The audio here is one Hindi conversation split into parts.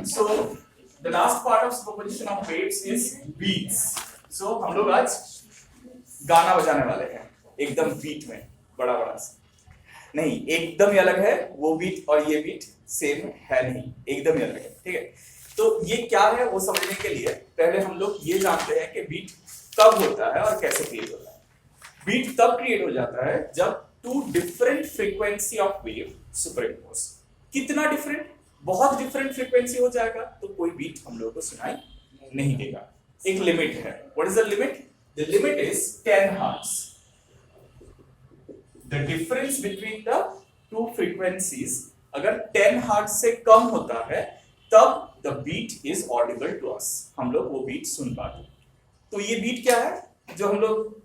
So the last part of superposition of weights is beats. So हम लोग आज गाना बजाने वाले हैं एकदम बीट में, बड़ा बड़ा नहीं, एकदम ही अलग है वो बीट और ये बीट सेम है नहीं, एकदम ही अलग है। ठीक है, तो ये क्या है वो समझने के लिए पहले हम लोग ये जानते हैं कि बीट कब होता है और कैसे क्रिएट होता है। बीट तब क्रिएट हो जाता है जब two different frequency of wave superimpose. कितना डिफरेंट? बहुत डिफरेंट फ्रीक्वेंसी हो जाएगा तो कोई बीट हम लोगों को सुनाई नहीं देगा। एक लिमिट है। What is the limit? The limit is 10 hertz. The difference between the two frequencies अगर 10 हर्ट्ज से कम होता है तब the beat is audible to us, हम लोग वो बीट सुन पाते हैं। तो ये बीट क्या है? जो हम लोग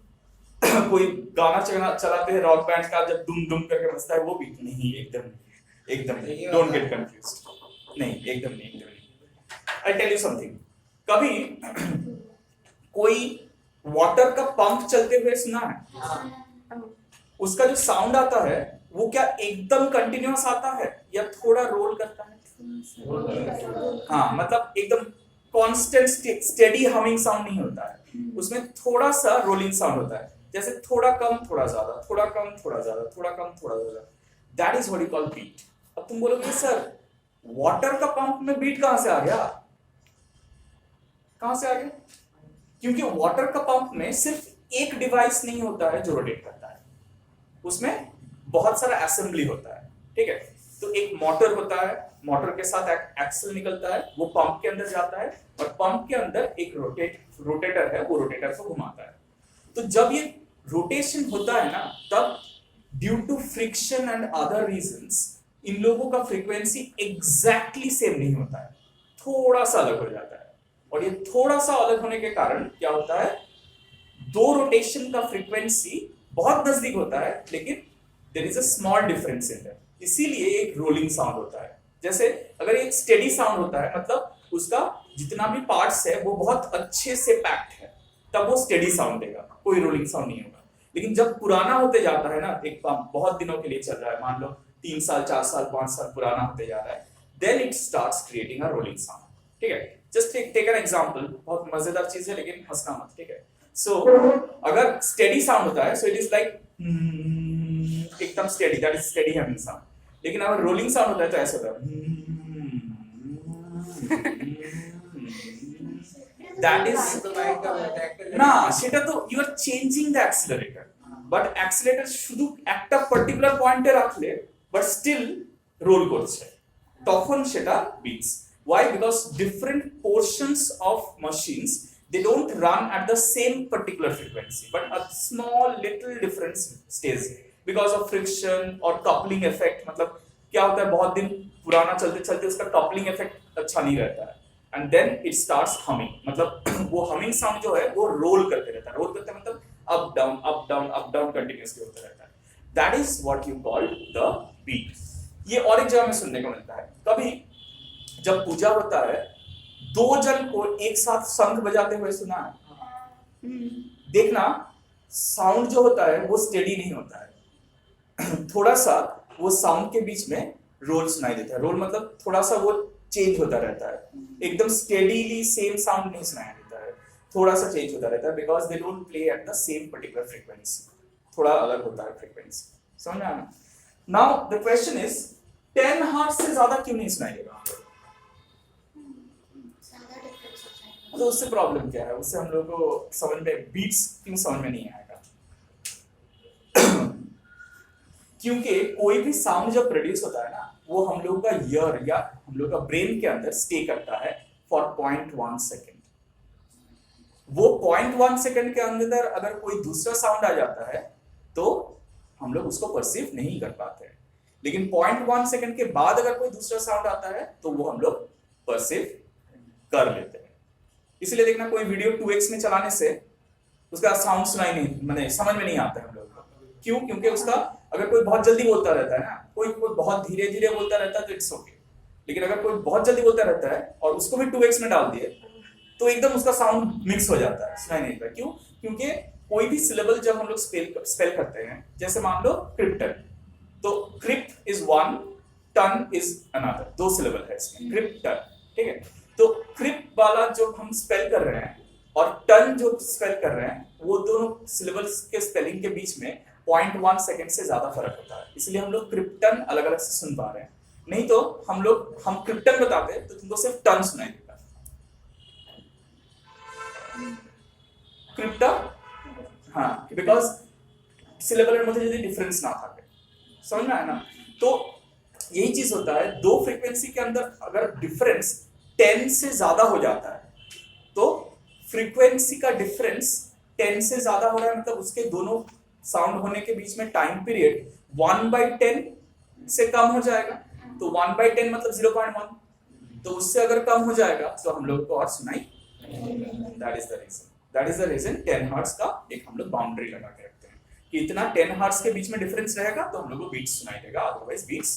कोई गाना चलाते हैं रॉक बैंड का, जब दुम दुम करके बजता है वो बीट नहीं, एकदम नहीं, डोंट गेट कंफ्यूज्ड। नहीं, एकदम नहीं। आई टेल यू समथिंग, कभी कोई वाटर का पंप चलते हुए सुना है? उसका जो साउंड आता है वो क्या एकदम कंटिन्यूअस आता है या थोड़ा रोल करता है? हाँ, मतलब एकदम कांस्टेंट स्टेडी हमिंग साउंड नहीं होता है, उसमें थोड़ा सा रोलिंग साउंड होता है, जैसे थोड़ा कम थोड़ा ज्यादा, थोड़ा कम थोड़ा ज्यादा, थोड़ा कम थोड़ा ज्यादा। That is what you call beat. अब तुम बोलोगे सर वाटर का पंप में बीट कहां से आ गया? कहां से आ गया? क्योंकि वाटर का पंप में सिर्फ एक डिवाइस नहीं होता है जो रोटेट करता है, उसमें बहुत सारा असेंबली होता है। ठीक है, तो एक मोटर होता है, मोटर के साथ एक्सल निकलता है, वो पंप के अंदर जाता है और पंप के अंदर एक रोटेटर है, वो रोटेटर को घुमाता है। तो जब ये रोटेशन होता है ना, तब due to friction and other reasons इन लोगों का फ्रीक्वेंसी एग्जैक्टली सेम नहीं होता है, थोड़ा सा अलग हो जाता है। और ये थोड़ा सा अलग होने के कारण क्या होता है, दो रोटेशन का फ्रीक्वेंसी बहुत नजदीक होता है लेकिन there is a small difference in that, इसीलिए एक रोलिंग साउंड होता है। जैसे अगर एक स्टेडी साउंड होता है, मतलब उसका जितना भी पार्ट्स है वो बहुत अच्छे से पैक्ड है, तब वो स्टेडी साउंड देगा, कोई रोलिंग साउंड नहीं होगा। लेकिन जब पुराना होते जाता है ना, एक पंप बहुत दिनों के लिए चल रहा है, मान लो 3 साल 4 साल 5 साल पुराना होते जा रहा है, then it starts creating a rolling sound. ठीक है, जस्ट टेक एन एग्जांपल, बहुत मजेदार चीज है लेकिन हंसना मत। ठीक है, सो अगर स्टेडी साउंड होता है सो इट इज लाइक एकदम steady, that is steady humming sound. लेकिन अगर रोलिंग साउंड होता है तो ऐसा होता है, that is না, সেটা তো you are changing the accelerator, but accelerator শুধু একটা পার্টিকুলার পয়েন্টে রাখলে but still রোল করছে, তখন সেটা beats. Why? Because different portions of machines, they don't run at the same particular frequency, but a small little difference stays because of friction or coupling effect. मतलब क्या होता है, बहुत दिन पुराना चलते चलते उसका कपलिंग इफेक्ट अच्छा नहीं रहता है, and then it starts humming, मतलब वो हमिंग साउंड जो है वो रोल करते रहता है। रोल करते मतलब up down up down up down continuously होता रहता है। That is what you call the beat. ये और एक जगह में सुनने को मिलता है, कभी जब पूजा होता है 2 जन को एक साथ शंख बजाते हुए सुना है? देखना, साउंड जो होता है वो स्टेडी नहीं होता है, थोड़ा सा वो साउंड के बीच में रोल सुनाई देता है। रोल मतलब थोड़ा सा वो चेंज होता रहता है, एकदम स्टेडीली सेम साउंड नहीं सुनाई देता है, थोड़ा सा चेंज होता रहता है, because they don't play at the same particular frequency, थोड़ा अलग होता है फ्रीक्वेंसी। समझ में आया? Now the question is 10 hertz से ज्यादा क्यों नहीं सुनाई देगा? तो उससे प्रॉब्लम क्या है? उससे हम लोग को समझ में, बीट्स क्यों समझ में नहीं आएगा? क्योंकि कोई भी साउंड जब प्रोड्यूस होता है ना, वो हम लोग का ईयर या हम लोग का ब्रेन के अंदर स्टे करता है फॉर 0.1 सेकेंड। वो 0.1 सेकेंड के अंदर अगर कोई दूसरा साउंड आ जाता है तो हम लोग उसको परसीव नहीं कर पाते हैं, लेकिन 0.1 सेकेंड के बाद अगर कोई दूसरा साउंड आता है तो वो हम लोग परसीव कर लेते हैं। इसलिए देखना, कोई वीडियो 2x में चलाने से उसका साउंड सुनाई नहीं, मतलब समझ में नहीं आता है हम लोग को। क्यों? क्योंकि उसका अगर कोई बहुत जल्दी बोलता रहता है ना, कोई बहुत धीरे धीरे बोलता रहता है तो इट्स ओके, लेकिन अगर कोई बहुत जल्दी बोलता रहता है और उसको भी 2x में डाल दिए तो एकदम उसका साउंड मिक्स हो जाता है, सुनाई नहीं देता। क्यों? क्योंकि कोई भी सिलेबल जब हम लोग स्पेल करते हैं, जैसे मान लो क्रिप्टन, तो krypt is one, ton is another, 2 syllable है इसमें, क्रिप्टन। ठीक है। तो क्रिप वाला जो हम स्पेल कर रहे हैं और टन जो स्पेल कर रहे हैं, वो दोनों सिलेबल्स के स्पेलिंग के बीच में 0.1 सेकंड से ज्यादा फर्क होता है, इसलिए हम लोग क्रिप्टन अलग अलग से सुन पा रहे हैं। नहीं तो हम क्रिप्टन बताते तो तुमको सिर्फ टन सुनाई देता। क्रिप्टा, हाँ, बिकॉज सिलेबल में यदि डिफरेंस ना था, समझ में आया ना। तो यही चीज होता है, दो फ्रीक्वेंसी के अंदर अगर डिफरेंस 10 से ज्यादा हो जाता है, तो फ्रीक्वेंसी का डिफरेंस 10 से ज्यादा हो रहा है, मतलब उसके दोनों साउंड होने के बीच में टाइम पीरियड 1/10 से कम हो जाएगा। तो 1/10 मतलब 0.1, तो उससे अगर कम हो जाएगा तो हम लोग को और सुनाई। That is the reason 10 hertz का एक हम लोग बाउंड्री लगा के रखते हैं कि इतना 10 हर्ट्ज के बीच में डिफरेंस रहेगा तो हम लोग को बीट्स सुनाई देगा, अदरवाइज बीट्स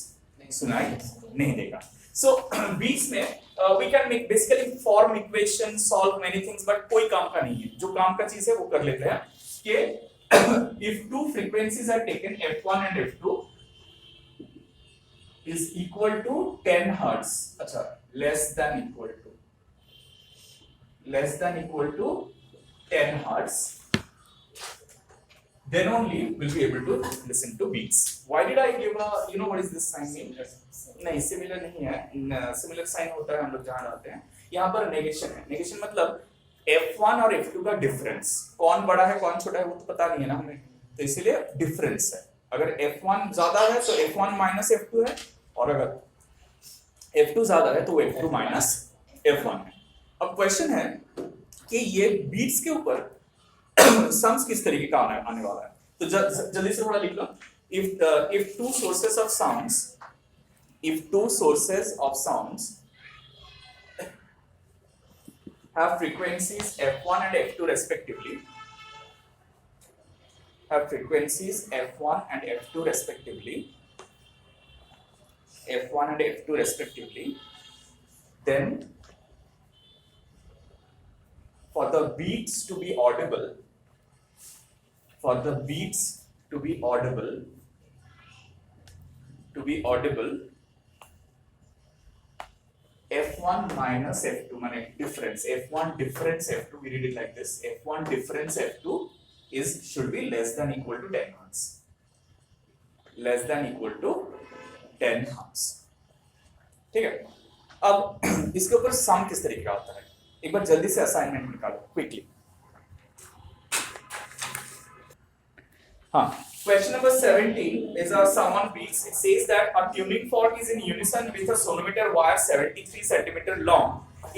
सुनाई नहीं देगा। So बीट्स में we can make basically form equation, solve many things, but कोई काम का नहीं है। जो काम का चीज है वो कर लेते हैं कि if two frequencies are taken, f1 and f2 is equal to 10 hertz, अच्छा, less than equal to 10 hertz, then only we'll be able to listen to beats. Why did I give a, you know what is this sign mean? नहीं, सिमिलर नहीं है। सिमिलर साइन होता है हम लोग जहां रहते हैं, यहाँ पर नेगेशन है। नेगेशन मतलब f1 और f2 का डिफरेंस, कौन बड़ा है कौन छोटा है वो तो पता नहीं है ना हमें, तो इसीलिए डिफरेंस है। अगर f1 ज्यादा है तो f1 माइनस f2 है, और अगर f2 ज्यादा है तो f2 माइनस f1 है। अब क्वेश्चन है कि ये बीट्स के ऊपर सम्स किस तरीके का आने वाला है, तो जल्दी से थोड़ा लिख लो। if two sources of sounds have frequencies f1 and f2 respectively, then for the beats to be audible, f1 minus f2 माने difference, f1 difference f2, we read it like this, f1 difference f2 should be less than equal to 10 hertz, ठीक है। अब इसके ऊपर सम किस तरीके का होता है, एक बार जल्दी से असाइनमेंट निकालो क्विकली। हाँ, question number 17 is someone beats. It says that a tuning fork is in unison with a sonometer wire 73 centimeter long.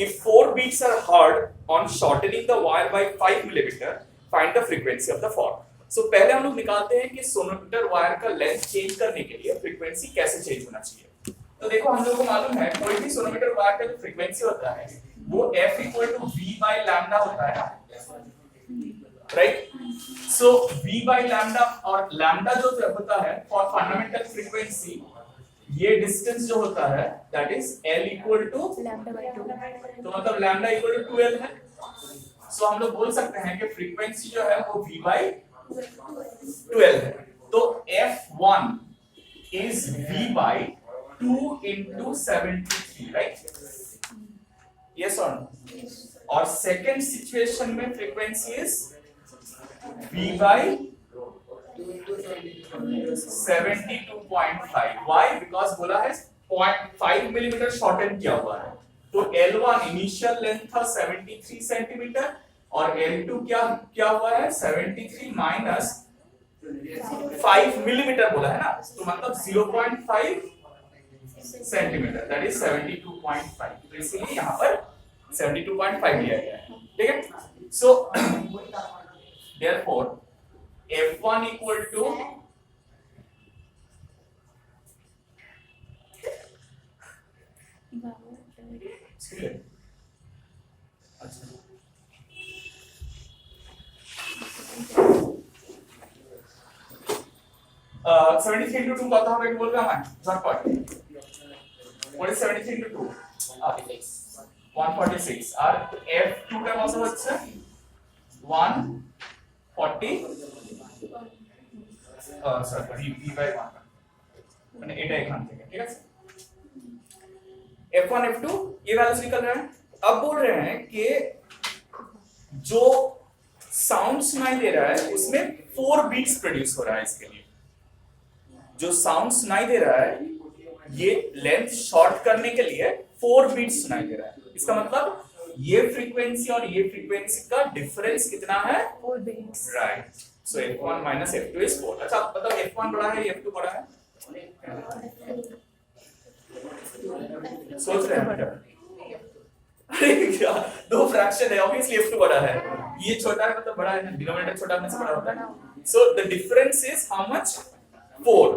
If 4 beats are heard on shortening the wire by 5 millimeter, find the frequency of the fork. So पहले हम लोग निकालते हैं कि सोनोमीटर वायर का लेंथ चेंज करने के लिए फ्रीक्वेंसी कैसे चेंज होना चाहिए। तो देखो हम लोग को मालूम है कोई भी सोनोमीटर वायर का जो फ्रीक्वेंसी होता है वो f equal to v by lambda होता है, right. So v by lambda, और lambda जो होता है फॉर फंडामेंटल फ्रीक्वेंसी, ये डिस्टेंस जो होता है that is l equal to lambda by 2, तो मतलब lambda equal to 2l है। सो हम लोग बोल सकते हैं कि फ्रीक्वेंसी जो है वो v by 12 है। तो f1 is v by 2 into 73, right? Yes or no? और सेकेंड सिचुएशन में frequency is v by 72.5। Why? Because बोला है 0.5 मिलीमीटर शॉर्टन किया हुआ है, तो L1 इनिशियल लेंथ था 73 सेंटीमीटर और L2 क्या हुआ है 73 माइनस 5 मिलीमीटर बोला है ना, तो मतलब 0.5 सेंटीमीटर, दैट इज 72.5। तो इसलिए यहाँ पर 72.5 लिया गया है, ठीक है। सो therefore f1 equal to अच्छा 73 into 2 कत হবে বলবে আমায় ঝটপট। what is 73 into 2? 146। R f2 টা কত হচ্ছে 140, সরি v by 1 মানে এটা এখান থেকে, ঠিক আছে। F1 F2 ये वैल्यूज निकल रहा है। अब बोल रहे हैं कि जो साउंड सुनाई दे रहा है उसमें 4 बीट्स प्रोड्यूस हो रहा है। इसके लिए जो साउंड सुनाई दे रहा है ये लेंथ शॉर्ट करने के लिए 4 बीट्स सुनाई दे रहा है। इसका मतलब ये फ्रीक्वेंसी और ये फ्रीक्वेंसी का डिफरेंस कितना है? 4 beats. Right, so F1 minus F2 is 4। अच्छा मतलब F1 बड़ा है F2 बड़ा है? सोच रहे हैं क्या? अरे क्या दो फ्रैक्शन है, ऑब्वियसली F2 बड़ा है, ये छोटा है मतलब बड़ा है, डिनोमिनेटर छोटा होने से बड़ा होता है। So the difference is how much? 4।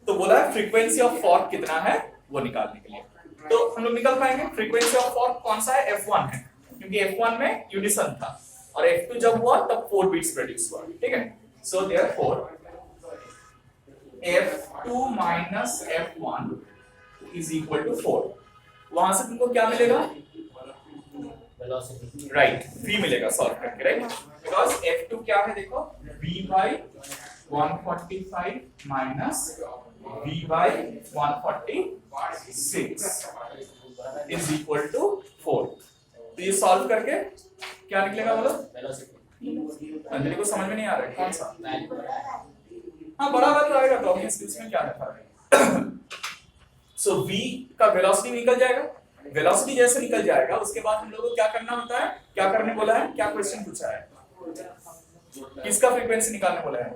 तो बोला है फ्रीक्वेंसी ऑफ फॉर्क कितना है वो निकालने के लिए। तो हम लोग निकाल पाएंगे फ्रीक्वेंसी ऑफ फॉर्क कौन सा है? F1 है, क्योंकि F1 में यूनिसन था और F2 जब हुआ तब 4 बीट्स प्रोड्यूस हुआ। ठीक है, so therefore F2 minus F1 is equal to 4। वहां से तुमको क्या मिलेगा? राइट, v मिलेगा सॉल्व करके, राइट? बिकॉज़ F2 क्या है देखो, v by 145 minus v by 146 is equal to 4। तो ये सॉल्व करके क्या निकलेगा बोलो? अंजलि को समझ में नहीं आ रहा है कौन सा? हाँ बड़ा वैल्यू आएगा तो ऑब्वियसली उसमें क्या रखा है। सो v का वेलोसिटी निकल जाएगा। वेलोसिटी जैसे निकल जाएगा उसके बाद हम लोगों को क्या करना होता है? क्या करने बोला है? क्या क्वेश्चन पूछा है? किसका फ्रीक्वेंसी निकालने बोला है?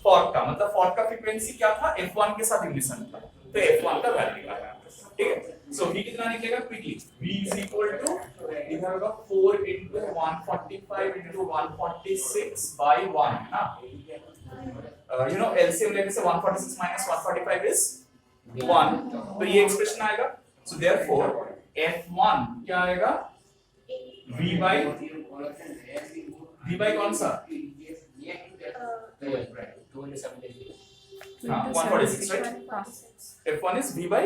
फॉर्क का। मतलब फॉर्क का फ्रीक्वेंसी क्या था? F1 के साथ यूनिसन था, तो F1 का वैल्यू निकालना है। ठीक है, सो v कितना निकलेगा quickly? v is equal to इधर होगा 4 into 145 into 146 by 1 ना। यू नो एलसीएम लेने से 146 minus 145 is 1, तो ये एक्सप्रेशन आएगा। सो देयरफॉर F1 क्या आएगा? v by कौन सा? हाँ 146 right. F1 is v by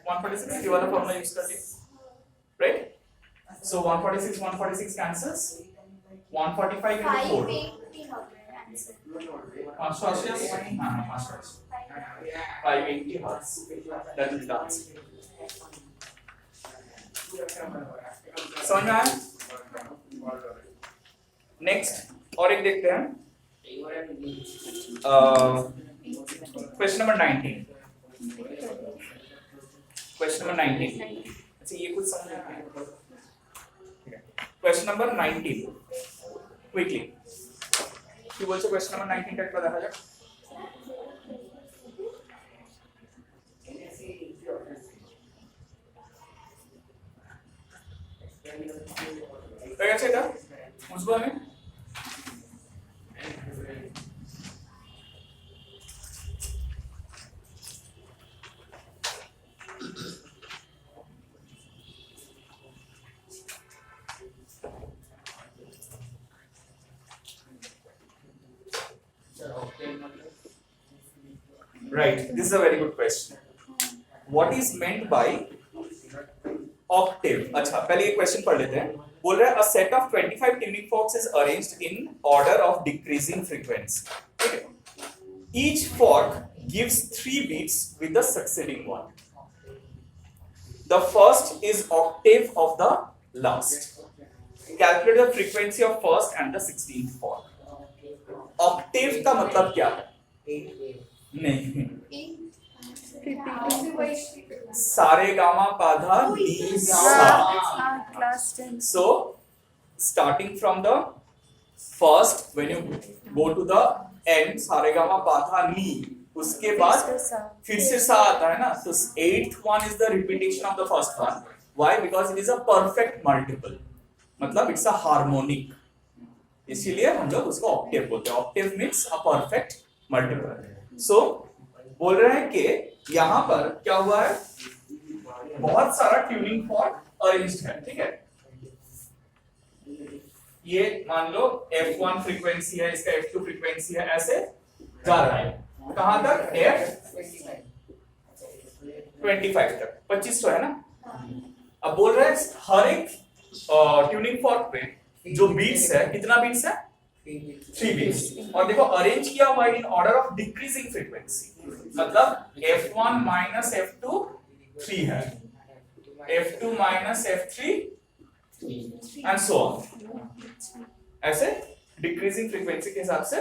146, ये वाला फॉर्मूला यूज कर दिया राइट। सो 146 कैंसल्स, 145 into 4 580 हाँ 580 hertz, that is the answer. समझ में आया? नेक्स्ट और एक देखते हैं, क्वेश्चन नंबर 19। क्वेश्चन नंबर 19, अच्छा ये कुछ समझ में आया? क्वेश्चन नंबर 19 क्विकली কি বলছো? क्वेश्चन नंबर 19 টা একবার দেখা যাক। হয়ে গেছে এটা? বুঝবো আমি? Right, this is a very good question. What is meant by octave? अच्छा पहले ये क्वेश्चन पढ़ लेते हैं। बोल रहा है a set of 25 tuning forks is arranged in order of decreasing frequency. ठीक है, each fork gives 3 beats with the succeeding one. The first is octave of the last. Calculate the frequency of first and the 16th fork. Octave का मतलब क्या है? नहीं, सारे गामा पाधा नी सा। So starting from the first when you go to the end सारे गामा पाधा नी, उसके बाद फिर से सा आता है ना, तो 8th one is the repetition of the first one. Why? Because it is a perfect multiple, मतलब it's a harmonic, इसीलिए हम लोग उसको ऑक्टेव बोलते हैं। Octave means a perfect multiple. So बोल रहे हैं कि यहाँ पर क्या हुआ है, बहुत सारा ट्यूनिंग फॉर्क अरेंज्ड है। ठीक है, ये मान लो F1 फ्रीक्वेंसी है, इसका F2 फ्रीक्वेंसी है, ऐसे जा रहा है कहां तक? F25 तक, 25 तो है ना। अब बोल रहे हैं हर एक ट्यूनिंग फॉर्क पे जो बीट्स है, कितना बीट्स है? 3 बीट्स। और देखो अरेंज किया हुआ in order of decreasing frequency, मतलब F1 minus F2 3 है, F2 minus F3 and so on, ऐसे डिक्रीजिंग फ्रीक्वेंसी के हिसाब से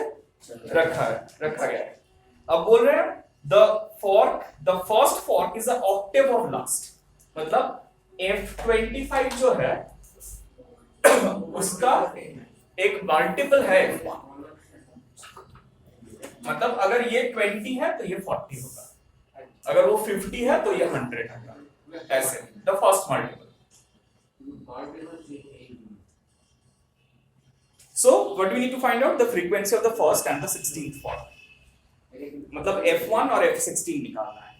रखा गया है। अब बोल रहे हैं the first fork is the Octave of last, मतलब F25 जो है उसका एक मल्टीपल है F1, मतलब अगर ये 20 है तो ये 40 होगा, अगर वो 50 है तो ये 100 होगा, ऐसे the first multiple. So what do we need to find out? The frequency of the first and the 16th fork, मतलब F1 और F16 निकालना है।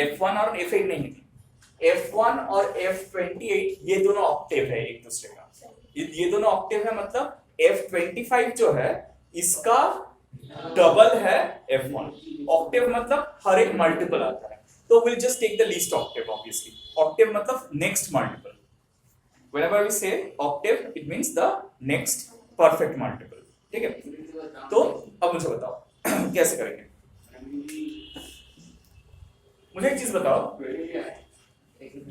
F1 और F8 नहीं, F1 और F28 ये दोनों ऑक्टेव है एक दूसरे का, ये दोनों ऑक्टेव है, मतलब F25 जो है इसका डबल है F1। ऑक्टेव मतलब हर एक मल्टीपल आता है, तो we'll just take the least octave obviously। Octave मतलब next multiple। Whenever we say octave, it means the next perfect multiple, ठीक है? तो अब मुझे बताओ कैसे करेंगे। मुझे एक चीज बताओ,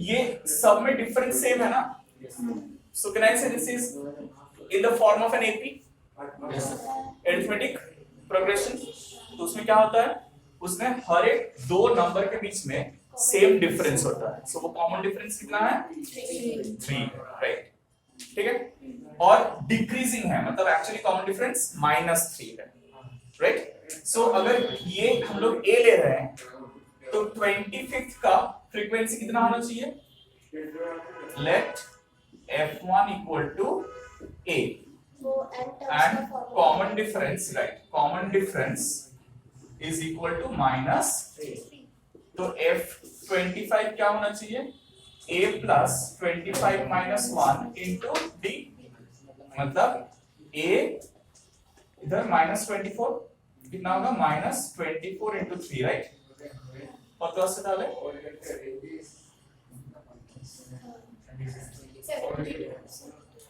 ये सब में डिफरेंस सेम है ना? So can I say this is in the form of an AP, arithmetic progression? तो उसमें क्या होता है, उसमें हर एक दो नंबर के बीच में सेम डिफरेंस होता है, सो वो कॉमन डिफरेंस कितना है? 3, राइट, ठीक है? और डिक्रीजिंग है, मतलब एक्चुअली कॉमन डिफरेंस -3 है, राइट? सो अगर ये हम लोग A ले रहे हैं तो 25th का फ्रीक्वेंसी कितना होना चाहिए? Let F1 equal to A and common difference, right, common difference is equal to -3। तो F25 क्या होना चाहिए? A plus 25 minus 1 into D, मतलब A इधर -24 कितना होगा? -24 इंटू 3, राइट? और तो से डाले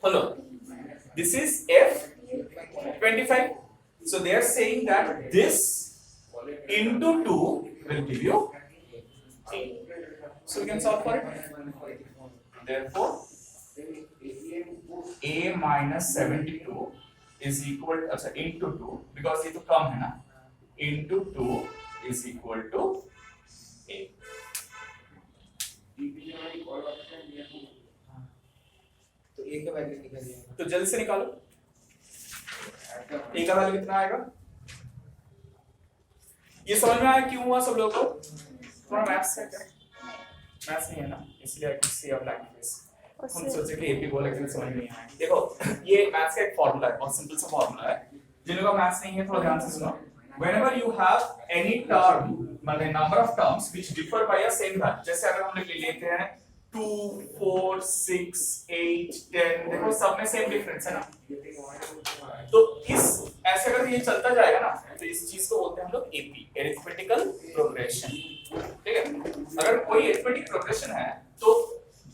hello, this is F25, so they are saying that this into 2 will give you 8. So we can solve for it. Therefore, A minus 72 is equal to, into 2, because ये तो कम है ना, into 2 is equal to 8. तो A का वैल्यू निकालिए, तो जल्दी से निकालो, A का वैल्यू कितना आएगा? ये समझ में आया क्यों हुआ सब लोगों को? थोड़ा मैथ्स है क्या? मैथ्स नहीं है ना, इसलिए I could see a blank face. हम सोचे कि एपी बोले लेकिन समझ नहीं आया। देखो, ये मैथ्स का एक फार्मूला है, बहुत सिंपल सा फार्मूला है। जिन लोगों का मैथ्स नहीं है थोड़ा ध्यान से सुनो। Whenever you have any term, मतलब number of terms which differ by a same value, जैसे अगर हम लोग लेते हैं 2, 4, 6, 8, 10, देखो सब में सेम डिफरेंस है ना, तो इस ऐसे अगर ये चलता जाएगा ना तो इस चीज को बोलते हैं हम लोग एपी, अरिथमेटिकल प्रोग्रेशन, ठीक है? अगर कोई अरिथमेटिक प्रोग्रेशन है तो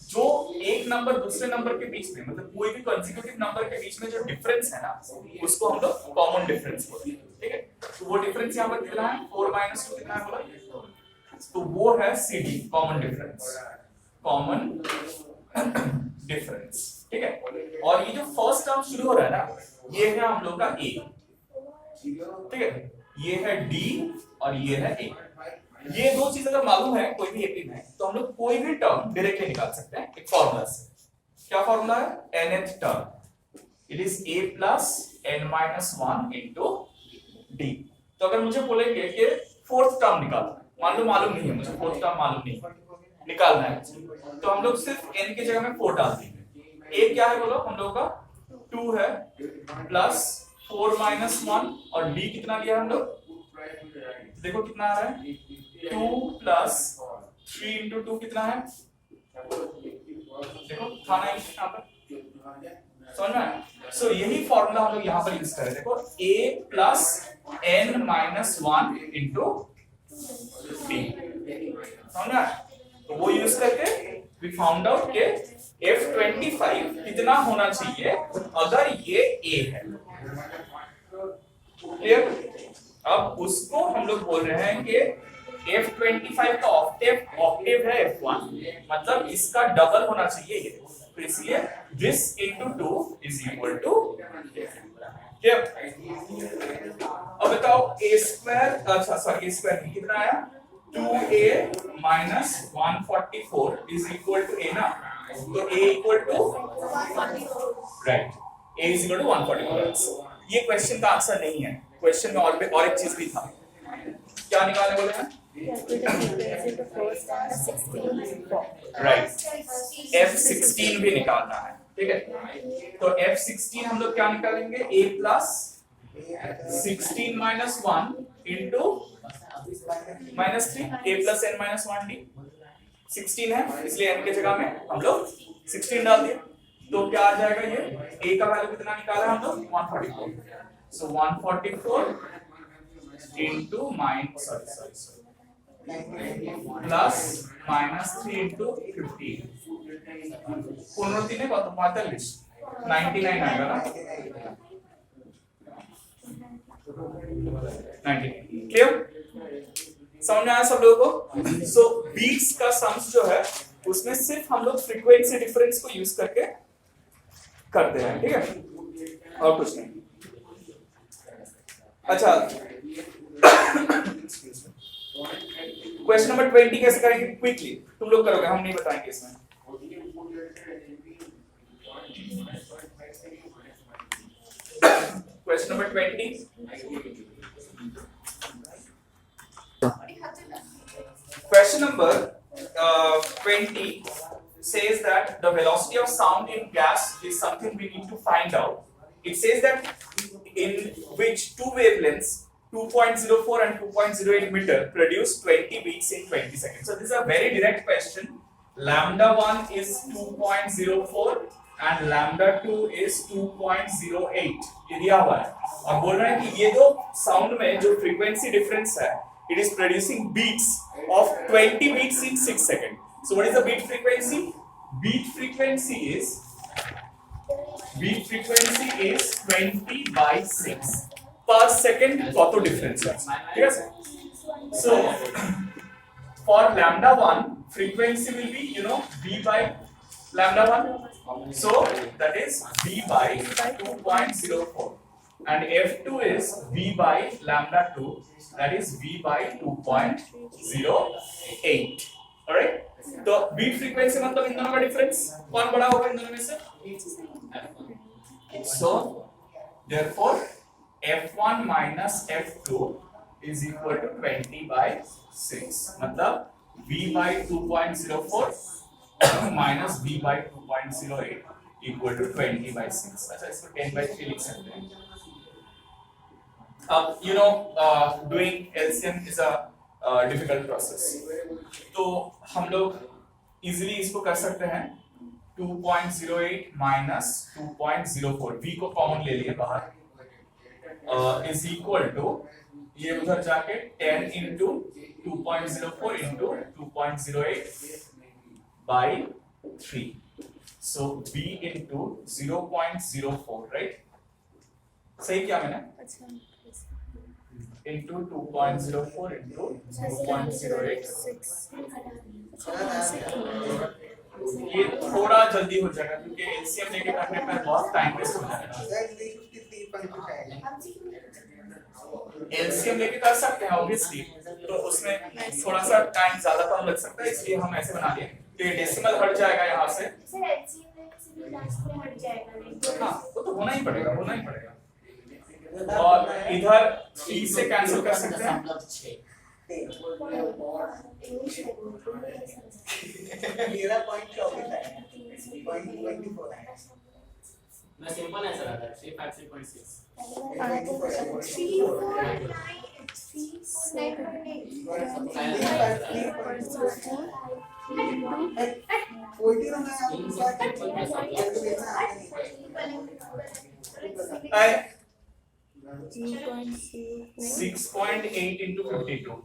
जो एक नंबर दूसरे नंबर के बीच में, मतलब कोई भी कंसेक्यूटिव नंबर के बीच में जो डिफरेंस है ना, उसको हम लोग कॉमन डिफरेंस बोलते हैं, ठीक है? तो वो डिफरेंस यहाँ पर कितना है? 4 - 2 कितना है बोला? तो वो है CD, common difference, common difference, ठीक है? और ये जो फर्स्ट टर्म शुरू हो रहा है ना, ये है हम लोग का ए, ठीक है? ये है डी और ये है ए। ये दो चीज अगर मालूम है कोई भी एपी में, तो हम लोग कोई भी टर्म डायरेक्टली निकाल सकते हैं एक फार्मूला से। क्या फार्मूला है? nth term, it is a plus n minus 1 into D. तो अगर मुझे बोलेंगे कि फोर्थ टर्म निकालो, मान लो मालूम नहीं है मुझे, फोर्थ टर्म मालूम नहीं निकालना है, तो हम लोग सिर्फ n की जगह में 4 डाल देंगे। a क्या है बोलो हम लोग का? 2 है, प्लस 4 माइनस 1, और d कितना लिया हम लोग? देखो कितना आ रहा है? 2 प्लस 3 इंटू 2 कितना है? देखो खाना है यहाँ पर, समझ में? सो यही फॉर्मूला हम लोग यहाँ पर यूज करें। देखो a plus n minus 1 into d, समझ में? तो वो यूज करके we found out के F25 कितना होना चाहिए अगर ये a है। क्लियर? अब उसको हम लोग बोल रहे हैं कि F25 का ऑक्टेव है F1, मतलब इसका डबल होना चाहिए ये, तो इसलिए this into 2 is equal to क्या? अब बताओ a स्क्वायर, अच्छा सॉरी a स्क्वायर नहीं, कितना आया 2a minus 144 is equal to a ना, तो a equal to right, a is equal to 144. ये क्वेश्चन का आंसर नहीं है, क्वेश्चन में और एक चीज भी था, क्या निकालने बोले हैं? राइट, F16 भी निकालना है, ठीक है, तो F16 हम लोग क्या निकालेंगे, a plus 16 minus 1 into minus 3, a plus n minus 1d, 16 है इसलिए n के जगह में हम लोग 16 डाल दिए, तो क्या आ जाएगा, ये a का वैल्यू कितना निकाला हम लोग 144, so 144 into plus minus 3 into 15, 15 ने कत 45, 99 आएगा ना, 99, क्लियर, समझ में आया सब लोगों को? सो बीट्स का सम्स जो है उसमें सिर्फ हम लोग फ्रीक्वेंसी डिफरेंस को यूज करके करते हैं, ठीक है, और कुछ नहीं। अच्छा, क्वेश्चन नंबर 20 कैसे करेंगे, क्विकली तुम लोग करोगे, हम नहीं बताएंगे इसमें। Question number 20, question number 20 says that the velocity of sound in gas is something we need to find out. It says that in which two wavelengths 2.04 and 2.08 meter produce 20 beats in 20 seconds. So this is a very direct question. Lambda 1 is 2.04 and lambda 2 is 2.08, ये दिया हुआ है, और बोल रहे हैं कि ये जो साउंड में जो फ्रीक्वेंसी डिफरेंस है, it is producing beats of 20 beats in 6 seconds. So what is the beat frequency? Beat frequency is 20 by 6 per second कतो difference है, ठीक है sir? So for lambda 1 frequency will be, you know, b by lambda 1, so that is b by 2.04, and f2 is v by lambda 2, that is v by 2.08, alright? तो बीट फ्रीक्वेंसी मतलब इन दोनों का डिफरेंस कौन बड़ा होगा इन दोनों में से, so therefore f1 minus f2 is equal to 20 by 6, मतलब v by 2.04 minus v by 2.08 equal to 20 by 6, अच्छा इसको 10 by 3 लिख सकते हैं। You know, doing LCM is a difficult process, तो हम लोग easily इसको कर सकते हैं, 2.08 minus 2.04, v को कॉमन ले लिए बाहर, is equal to, ये उधर जाके 10 into 2.04 into 2.08 by 3, so v into 0.04, right? सही किया मैंने? into 2.04 into 2.08, ये थोड़ा जल्दी हो जाएगा क्योंकि एलसीएम लेके करने में बहुत टाइम वेस्ट हो जाएगा। एलसीएम लेके कर सकते हैं ऑब्वियसली, तो उसमें थोड़ा सा टाइम ज्यादा कम लग सकता है, इसलिए हम ऐसे बना लिए, तो ये डेसिमल हट जाएगा यहाँ से, हाँ वो तो होना ही पड़ेगा, और इधर 3 से कैंसिल कर सकते हैं, मेरा पॉइंट 24 है, पॉइंट 24 है, मैं सिंपल आंसर आता है 353.6 6.8 into 52,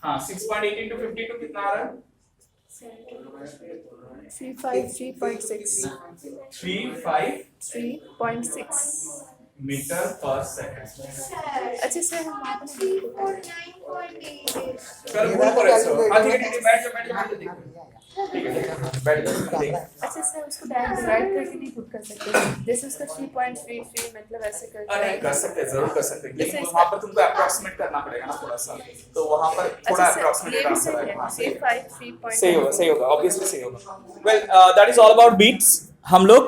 हाँ 6.8 into 52 कितना आ रहा है? 353.6 353.6 मीटर पर सेकंड अच्छा सर हम वहाँ पे 349.8 कर भूल করেছো हां ठीक है बैठ जाओ देखो ठीक है बैठ जाओ देख अच्छा सर उसको डायरेक्ट डिवाइड करके नहीं पुट कर सकते जैसे उसका 3.33 मतलब ऐसे करके अरे कर सकते हैं, जरूर कर सकते हैं, लेकिन वहां पर तुमको अप्रोक्सीमेट करना पड़ेगा ना थोड़ा सा, तो वहां पर थोड़ा अच्छा सर अप्रोक्सीमेट ये भी आंसर सही आएगा। हाँ, है 353 सही होगा ऑब्वियसली सही होगा। Well that is all about beats. हम लोग